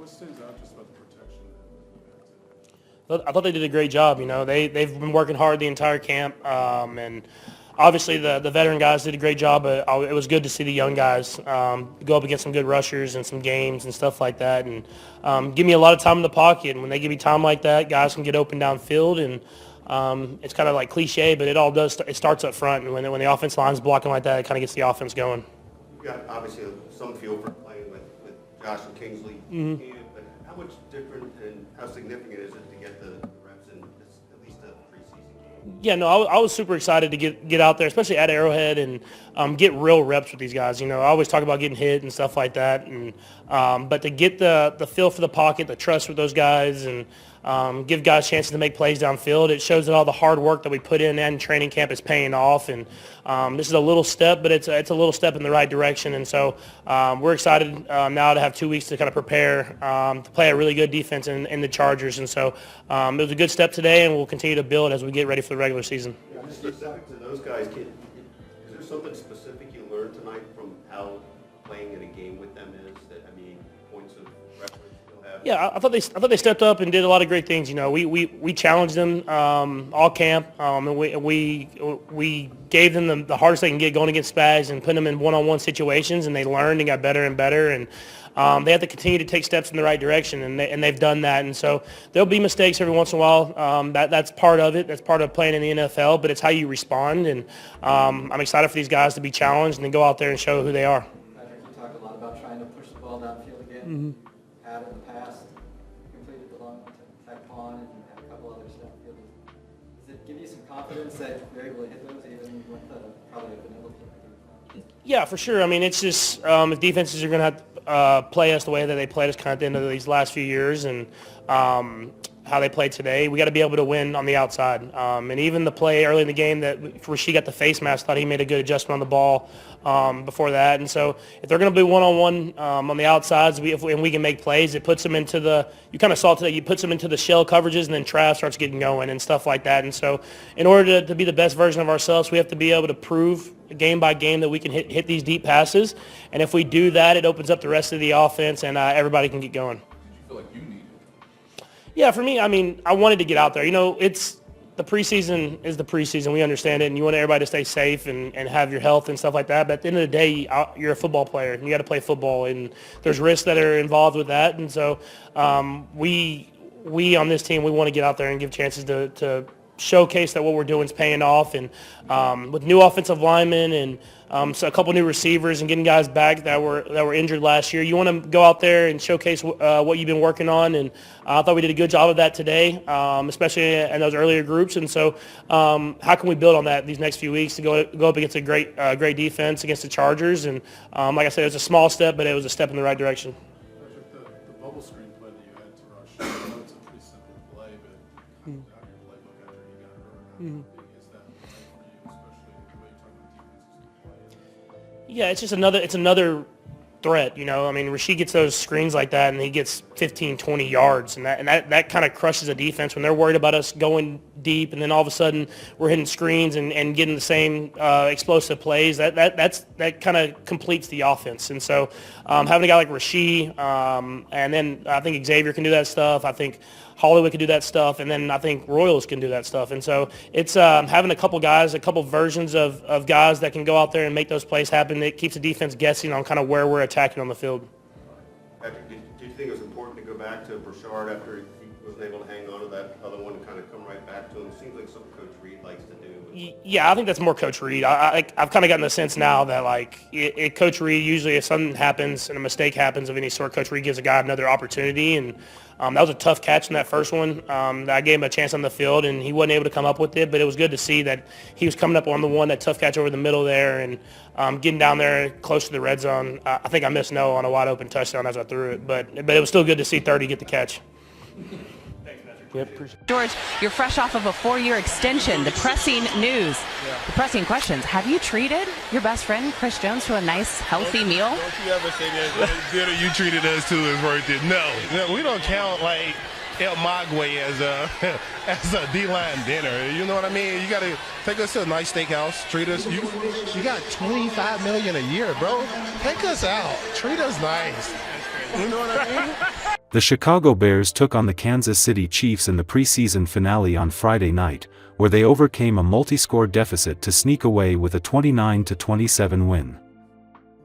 What stands out just about the protection? I thought they did a great job. You know, they've been working hard the entire camp, and obviously the veteran guys did a great job. But it was good to see the young guys go up against some good rushers and some games and stuff like that, and give me a lot of time in the pocket. And when they give me time like that, guys can get open downfield, and it's kind of like cliche, but it all does. It starts up front, and when the offense line's blocking like that, it kind of gets the offense going. You've got obviously some feel for playing with Josh and Kingsley. Mm-hmm. But how much different and how significant is it to get the reps in this, at least a preseason game? Yeah, no, I was super excited to get out there, especially at Arrowhead, and get real reps with these guys. You know, I always talk about getting hit and stuff like that, and but to get the feel for the pocket, the trust with those guys, and give guys chances to make plays downfield, it shows that all the hard work that we put in training camp is paying off. And this is a little step, but it's a little step in the right direction. And so we're excited now to have 2 weeks to kind of prepare to play a really good defense in the Chargers. And so it was a good step today, and we'll continue to build as we get ready for the regular season. Yeah, just specific to those guys, is there something specific you learned tonight from how playing in a game with them is? That, I mean, points of reference you'll have? Yeah, I thought they stepped up and did a lot of great things. You know, we challenged them all camp, and we gave them the hardest they can get going against Spags and put them in one-on-one situations, and they learned and got better and better. And they have to continue to take steps in the right direction, and they've done that. And so there'll be mistakes every once in a while. That's part of it. That's part of playing in the NFL. But it's how you respond. And I'm excited for these guys to be challenged and then go out there and show who they are. Patrick, you talked a lot about trying to push the ball downfield again. Mm-hmm. Had in the past, completed the long tech pawn and had a couple others downfield. Does it give you some confidence that you're able to hit those even with probably a vanilla kick? Yeah, for sure. I mean, it's just if defenses are going to have to play us the way that they played us kind of at the end of these last few years, and how they played today, we got to be able to win on the outside. And even the play early in the game where she got the face mask, thought he made a good adjustment on the ball before that. And so if they're going to be one-on-one on the outsides, and we can make plays, it puts them into you kind of saw today, you puts them into the shell coverages, and then Trav starts getting going and stuff like that. And so in order to be the best version of ourselves, we have to be able to prove game by game that we can hit these deep passes. And if we do that, it opens up the rest of the offense, and everybody can get going. Did you feel like you needed it? Yeah, for me, I mean, I wanted to get out there. You know, the preseason is the preseason. We understand it, and you want everybody to stay safe and have your health and stuff like that. But at the end of the day, you're a football player, and you got to play football, and there's risks that are involved with that. And so we on this team, we want to get out there and give chances to showcase that what we're doing is paying off. And with new offensive linemen and so a couple new receivers and getting guys back that were injured last year, you want to go out there and showcase what you've been working on. And I thought we did a good job of that today, especially in those earlier groups. And so how can we build on that these next few weeks to go up against a great defense against the Chargers? And like I said, it was a small step, but it was a step in the right direction. Patrick, the bubble screen play that you had to rush, I know it's a pretty simple play, but kind of down your playbook after you got hurt. How big is that play for you, especially the way you're talking about defenses to play? Yeah, it's another threat, you know. I mean, Rasheed gets those screens like that, and he gets 15, 20 yards, and that kind of crushes a defense when they're worried about us going deep, and then all of a sudden we're hitting screens and getting the same explosive plays. That kind of completes the offense. And so having a guy like Rasheed, and then I think Xavier can do that stuff. I think Hollywood can do that stuff, and then I think Royals can do that stuff. And so it's having a couple guys, a couple versions of guys that can go out there and make those plays happen. It keeps the defense guessing on kind of where we're attacking on the field. Patrick, did you think it was important to go back to Brashard after he wasn't able to hang on to that other one and kind of come right back to him? It seems like something Coach Reed likes to do. Yeah, I think that's more Coach Reed. I've kind of gotten the sense now that, like, Coach Reed, usually if something happens and a mistake happens of any sort, Coach Reed gives a guy another opportunity. And that was a tough catch in that first one. I gave him a chance on the field, and he wasn't able to come up with it. But it was good to see that he was coming up on the one, that tough catch over the middle there, and getting down there close to the red zone. I think I missed no on a wide-open touchdown as I threw it. But it was still good to see 30 get the catch. Yep, George, you're fresh off of a 4-year extension. The pressing news, the pressing questions. Have you treated your best friend, Chris Jones, to a nice, healthy meal? Don't you ever say that dinner you treated us to is worth it. No, we don't count like El Magwe as a D-line dinner. You know what I mean? You got to take us to a nice steakhouse, treat us. You got $25 million a year, bro. Take us out. Treat us nice. You know what I mean? The Chicago Bears took on the Kansas City Chiefs in the preseason finale on Friday night, where they overcame a multi-score deficit to sneak away with a 29-27 win.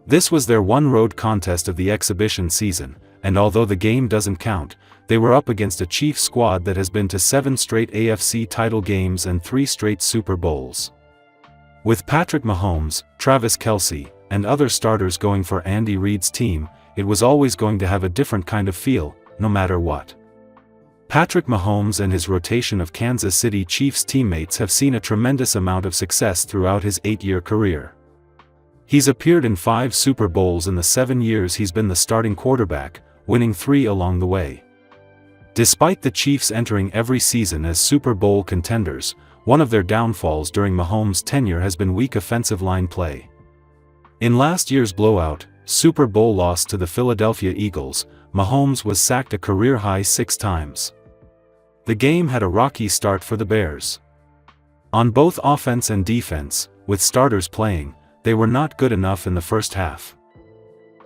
This was their one road contest of the exhibition season, and although the game doesn't count, they were up against a Chiefs squad that has been to 7 straight AFC title games and 3 straight Super Bowls. With Patrick Mahomes, Travis Kelce, and other starters going for Andy Reid's team, it was always going to have a different kind of feel, no matter what. Patrick Mahomes and his rotation of Kansas City Chiefs teammates have seen a tremendous amount of success throughout his 8-year career. He's appeared in 5 Super Bowls in the 7 years he's been the starting quarterback, winning 3 along the way. Despite the Chiefs entering every season as Super Bowl contenders, one of their downfalls during Mahomes' tenure has been weak offensive line play. In last year's blowout, Super Bowl loss to the Philadelphia Eagles, Mahomes was sacked a career-high 6 times. The game had a rocky start for the Bears. On both offense and defense, with starters playing, they were not good enough in the first half.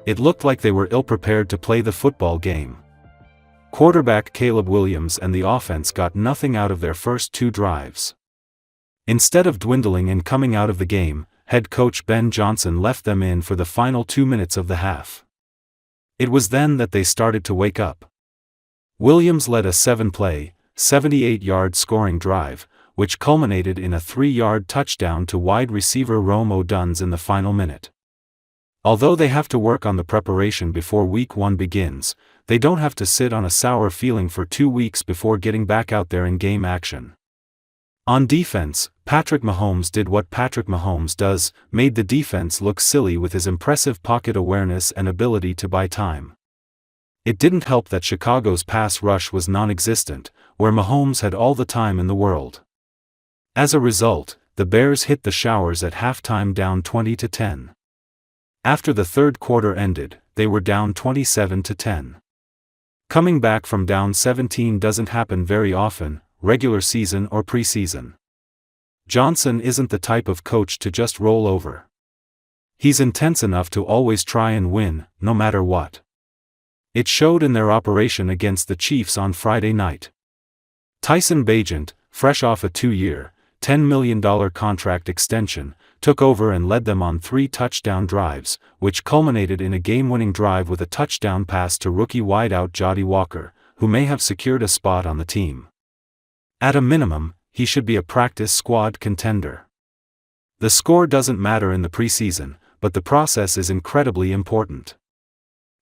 It looked like they were ill-prepared to play the football game. Quarterback Caleb Williams and the offense got nothing out of their first 2 drives. Instead of dwindling and coming out of the game, head coach Ben Johnson left them in for the final 2 minutes of the half. It was then that they started to wake up. Williams led a 7-play, 78-yard scoring drive, which culminated in a 3-yard touchdown to wide receiver Rome Odunze in the final minute. Although they have to work on the preparation before Week 1 begins, they don't have to sit on a sour feeling for 2 weeks before getting back out there in game action. On defense, Patrick Mahomes did what Patrick Mahomes does, made the defense look silly with his impressive pocket awareness and ability to buy time. It didn't help that Chicago's pass rush was non-existent, where Mahomes had all the time in the world. As a result, the Bears hit the showers at halftime down 20-10. After the third quarter ended, they were down 27-10. Coming back from down 17 doesn't happen very often, regular season or preseason. Johnson isn't the type of coach to just roll over. He's intense enough to always try and win, no matter what. It showed in their operation against the Chiefs on Friday night. Tyson Bagent, fresh off a 2-year, $10 million contract extension, took over and led them on 3 touchdown drives, which culminated in a game-winning drive with a touchdown pass to rookie wideout Jody Walker, who may have secured a spot on the team. At a minimum, he should be a practice squad contender. The score doesn't matter in the preseason, but the process is incredibly important.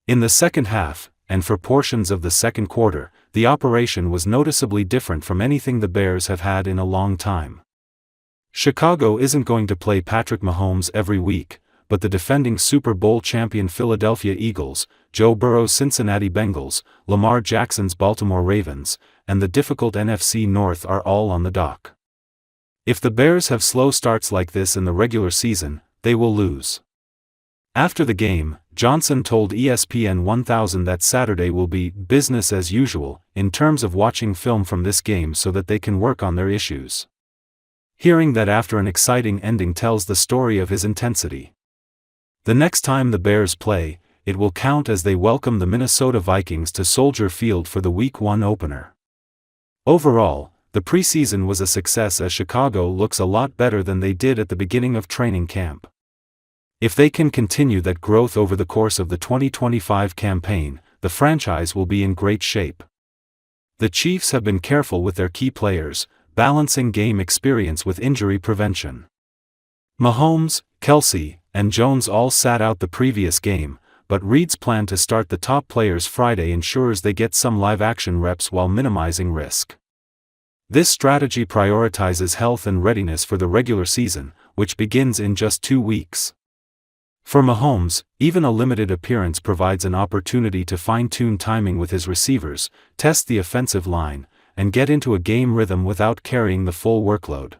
In the second half, and for portions of the second quarter, the operation was noticeably different from anything the Bears have had in a long time. Chicago isn't going to play Patrick Mahomes every week, but the defending Super Bowl champion Philadelphia Eagles, Joe Burrow's Cincinnati Bengals, Lamar Jackson's Baltimore Ravens, and the difficult NFC North are all on the dock. If the Bears have slow starts like this in the regular season, they will lose. After the game, Johnson told ESPN 1000 that Saturday will be business as usual in terms of watching film from this game so that they can work on their issues. Hearing that after an exciting ending tells the story of his intensity. The next time the Bears play, it will count as they welcome the Minnesota Vikings to Soldier Field for the Week 1 opener. Overall, the preseason was a success as Chicago looks a lot better than they did at the beginning of training camp. If they can continue that growth over the course of the 2025 campaign, the franchise will be in great shape. The Chiefs have been careful with their key players, balancing game experience with injury prevention. Mahomes, Kelce, and Jones all sat out the previous game, but Reid's plan to start the top players Friday ensures they get some live-action reps while minimizing risk. This strategy prioritizes health and readiness for the regular season, which begins in just 2 weeks. For Mahomes, even a limited appearance provides an opportunity to fine-tune timing with his receivers, test the offensive line, and get into a game rhythm without carrying the full workload.